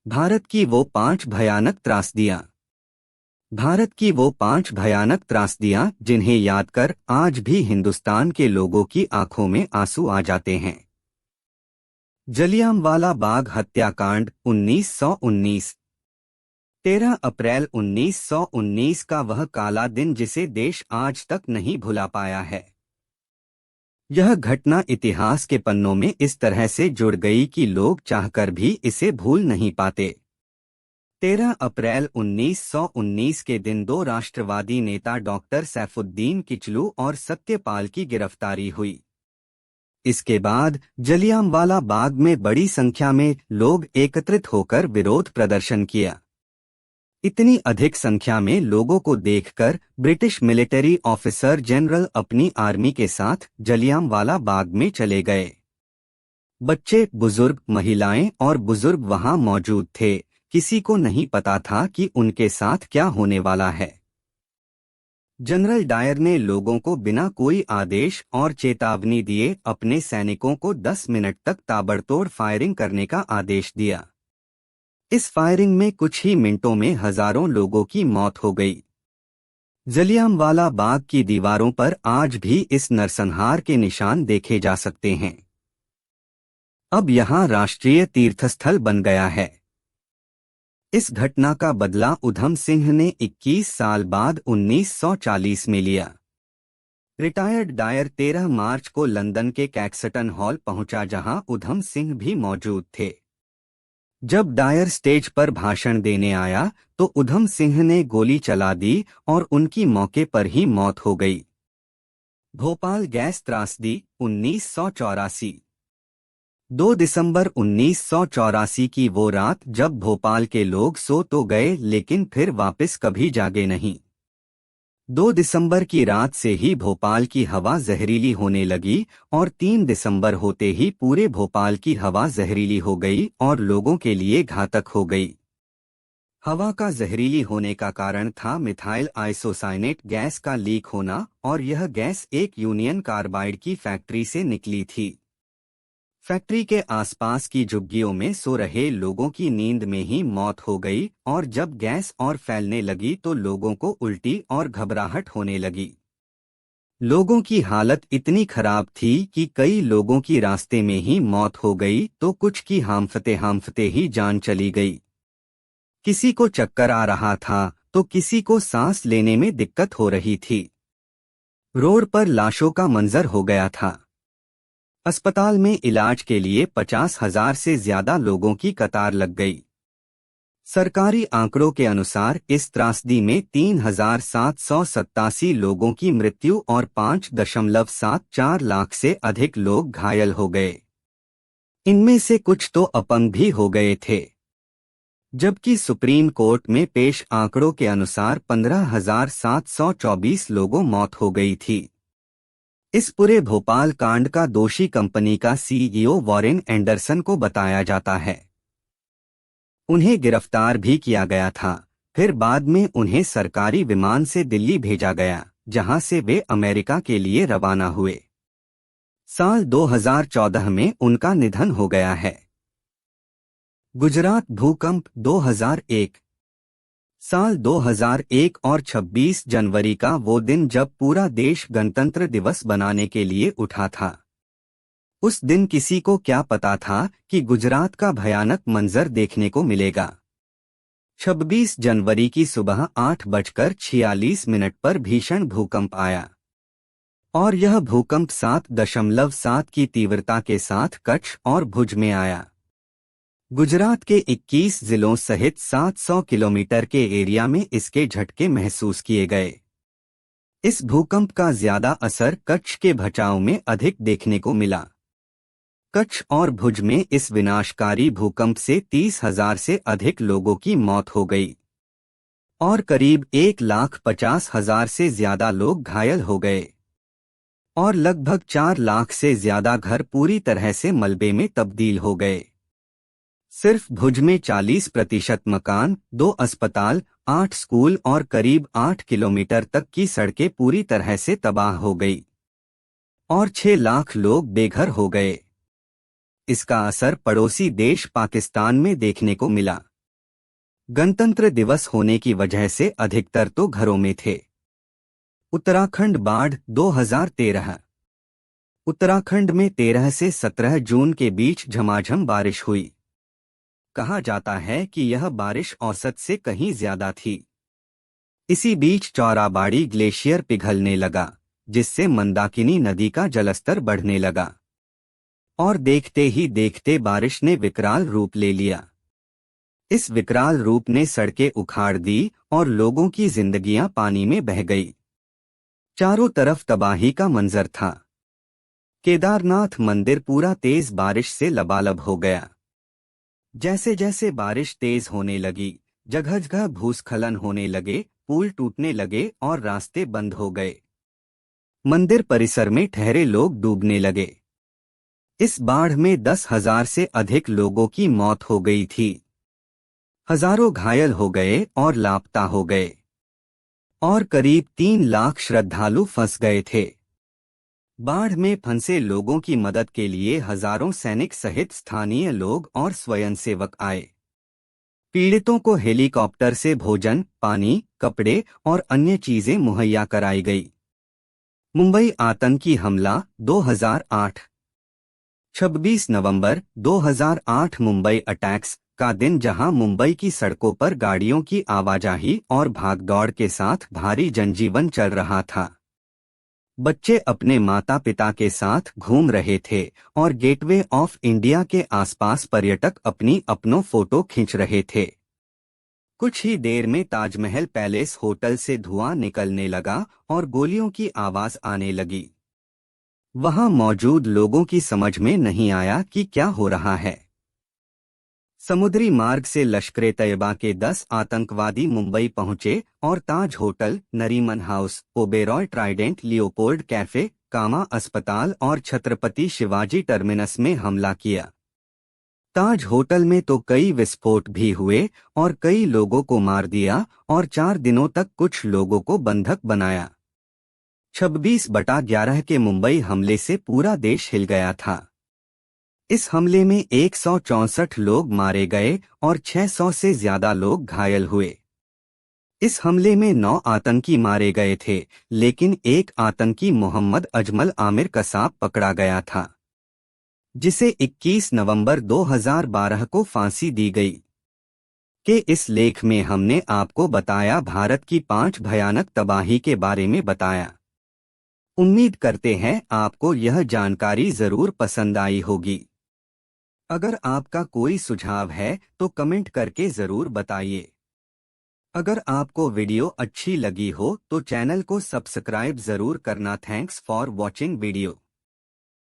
भारत की वो 5 भयानक त्रासदियां। भारत की वो 5 भयानक त्रासदियां जिन्हें याद कर आज भी हिंदुस्तान के लोगों की आंखों में आंसू आ जाते हैं। जलियांवाला बाग हत्याकांड 1919। 13 अप्रैल 1919 का वह काला दिन जिसे देश आज तक नहीं भुला पाया है। यह घटना इतिहास के पन्नों में इस तरह से जुड़ गई कि लोग चाहकर भी इसे भूल नहीं पाते। 13 अप्रैल 1919 के दिन दो राष्ट्रवादी नेता डॉक्टर सैफुद्दीन किचलू और सत्यपाल की गिरफ्तारी हुई। इसके बाद जलियांवाला बाग में बड़ी संख्या में लोग एकत्रित होकर विरोध प्रदर्शन किया। इतनी अधिक संख्या में लोगों को देखकर ब्रिटिश मिलिट्री ऑफिसर जनरल अपनी आर्मी के साथ जलियांवाला बाग में चले गए। बच्चे, बुजुर्ग, महिलाएं और बुजुर्ग वहां मौजूद थे। किसी को नहीं पता था कि उनके साथ क्या होने वाला है। जनरल डायर ने लोगों को बिना कोई आदेश और चेतावनी दिए अपने सैनिकों को 10 मिनट तक ताबड़तोड़ फायरिंग करने का आदेश दिया। इस फायरिंग में कुछ ही मिनटों में हजारों लोगों की मौत हो गई। जलियांवाला बाग की दीवारों पर आज भी इस नरसंहार के निशान देखे जा सकते हैं। अब यहाँ राष्ट्रीय तीर्थस्थल बन गया है। इस घटना का बदला उधम सिंह ने 21 साल बाद 1940 में लिया। रिटायर्ड डायर 13 मार्च को लंदन के कैक्सटन हॉल पहुंचा जहां उधम सिंह भी मौजूद थे। जब डायर स्टेज पर भाषण देने आया तो उधम सिंह ने गोली चला दी और उनकी मौके पर ही मौत हो गई। भोपाल गैस त्रासदी 1984। 2 दिसंबर 1984 की वो रात जब भोपाल के लोग सो तो गए लेकिन फिर वापस कभी जागे नहीं। 2 दिसंबर की रात से ही भोपाल की हवा जहरीली होने लगी और 3 दिसंबर होते ही पूरे भोपाल की हवा जहरीली हो गई और लोगों के लिए घातक हो गई। हवा का जहरीली होने का कारण था मिथाइल आइसोसाइनेट गैस का लीक होना और यह गैस एक यूनियन कार्बाइड की फैक्ट्री से निकली थी। फैक्ट्री के आसपास की झुग्गियों में सो रहे लोगों की नींद में ही मौत हो गई और जब गैस और फैलने लगी तो लोगों को उल्टी और घबराहट होने लगी। लोगों की हालत इतनी खराब थी कि कई लोगों की रास्ते में ही मौत हो गई तो कुछ की हांफते ही जान चली गई। किसी को चक्कर आ रहा था तो किसी को सांस लेने में दिक्कत हो रही थी। रोड पर लाशों का मंजर हो गया था। अस्पताल में इलाज के लिए 50,000 से ज्यादा लोगों की कतार लग गई। सरकारी आंकड़ों के अनुसार इस त्रासदी में 3,787 लोगों की मृत्यु और 5.74 लाख से अधिक लोग घायल हो गए। इनमें से कुछ तो अपंग भी हो गए थे। जबकि सुप्रीम कोर्ट में पेश आंकड़ों के अनुसार 15,724 लोगों मौत हो गई थी। इस पूरे भोपाल कांड का दोषी कंपनी का सीईओ वॉरेन एंडरसन को बताया जाता है। उन्हें गिरफ्तार भी किया गया था। फिर बाद में उन्हें सरकारी विमान से दिल्ली भेजा गया जहां से वे अमेरिका के लिए रवाना हुए। साल 2014 में उनका निधन हो गया है। गुजरात भूकंप 2001। साल 2001 और 26 जनवरी का वो दिन जब पूरा देश गणतंत्र दिवस बनाने के लिए उठा था। उस दिन किसी को क्या पता था कि गुजरात का भयानक मंजर देखने को मिलेगा। 26 जनवरी की सुबह 8:46 पर भीषण भूकंप आया और यह भूकंप 7.7 की तीव्रता के साथ कच्छ और भुज में आया। गुजरात के 21 जिलों सहित 700 किलोमीटर के एरिया में इसके झटके महसूस किए गए। इस भूकंप का ज्यादा असर कच्छ के भचाऊ में अधिक देखने को मिला। कच्छ और भुज में इस विनाशकारी भूकंप से 30,000 से अधिक लोगों की मौत हो गई और करीब 1,50,000 से ज्यादा लोग घायल हो गए और लगभग 4 लाख से ज्यादा घर पूरी तरह से मलबे में तब्दील हो गए। सिर्फ भुज में 40% मकान, 2 अस्पताल, 8 स्कूल और करीब 8 किलोमीटर तक की सड़कें पूरी तरह से तबाह हो गई और 6 लाख लोग बेघर हो गए। इसका असर पड़ोसी देश पाकिस्तान में देखने को मिला। गणतंत्र दिवस होने की वजह से अधिकतर तो घरों में थे। उत्तराखंड बाढ़ 2013। उत्तराखंड में 13 से 17 जून के बीच झमाझम बारिश हुई। कहा जाता है कि यह बारिश औसत से कहीं ज्यादा थी। इसी बीच चौराबाड़ी ग्लेशियर पिघलने लगा, जिससे मंदाकिनी नदी का जलस्तर बढ़ने लगा और देखते ही देखते बारिश ने विकराल रूप ले लिया। इस विकराल रूप ने सड़कें उखाड़ दी और लोगों की जिंदगियां पानी में बह गई। चारों तरफ तबाही का मंजर था। केदारनाथ मंदिर पूरा तेज बारिश से लबालब हो गया। जैसे जैसे बारिश तेज होने लगी, जगह जगह भूस्खलन होने लगे, पुल टूटने लगे और रास्ते बंद हो गए। मंदिर परिसर में ठहरे लोग डूबने लगे। इस बाढ़ में 10,000 से अधिक लोगों की मौत हो गई थी। हजारों घायल हो गए और लापता हो गए और करीब 3 लाख श्रद्धालु फंस गए थे। बाढ़ में फंसे लोगों की मदद के लिए हजारों सैनिक सहित स्थानीय लोग और स्वयंसेवक आए। पीड़ितों को हेलीकॉप्टर से भोजन, पानी, कपड़े और अन्य चीजें मुहैया कराई गई। मुंबई आतंकी हमला 2008। 26 नवंबर 2008 मुंबई अटैक्स का दिन, जहां मुंबई की सड़कों पर गाड़ियों की आवाजाही और भागदौड़ के साथ भारी जनजीवन चल रहा था। बच्चे अपने माता पिता के साथ घूम रहे थे और गेटवे ऑफ इंडिया के आसपास पर्यटक अपनों फोटो खींच रहे थे। कुछ ही देर में ताजमहल पैलेस होटल से धुआं निकलने लगा और गोलियों की आवाज आने लगी। वहां मौजूद लोगों की समझ में नहीं आया कि क्या हो रहा है। समुद्री मार्ग से लश्कर-ए तैयबा के 10 आतंकवादी मुंबई पहुंचे और Taj Hotel, Nariman House, Oberoi Trident, Leopold Cafe, Cama अस्पताल और छत्रपति शिवाजी टर्मिनस में हमला किया। ताज होटल में तो कई विस्फोट भी हुए और कई लोगों को मार दिया और 4 दिनों तक कुछ लोगों को बंधक बनाया। 26/11 के मुंबई हमले से पूरा देश हिल गया था। इस हमले में 164 लोग मारे गए और 600 से ज्यादा लोग घायल हुए। इस हमले में 9 आतंकी मारे गए थे, लेकिन एक आतंकी मोहम्मद अजमल आमिर कसाब पकड़ा गया था, जिसे 21 नवंबर 2012 को फांसी दी गई। के इस लेख में हमने आपको बताया भारत की 5 भयानक तबाही के बारे में बताया। उम्मीद करते हैं आपको यह जानकारी जरूर पसंद आई होगी। अगर आपका कोई सुझाव है तो कमेंट करके जरूर बताइए। अगर आपको वीडियो अच्छी लगी हो तो चैनल को सब्सक्राइब जरूर करना। Thanks for watching video.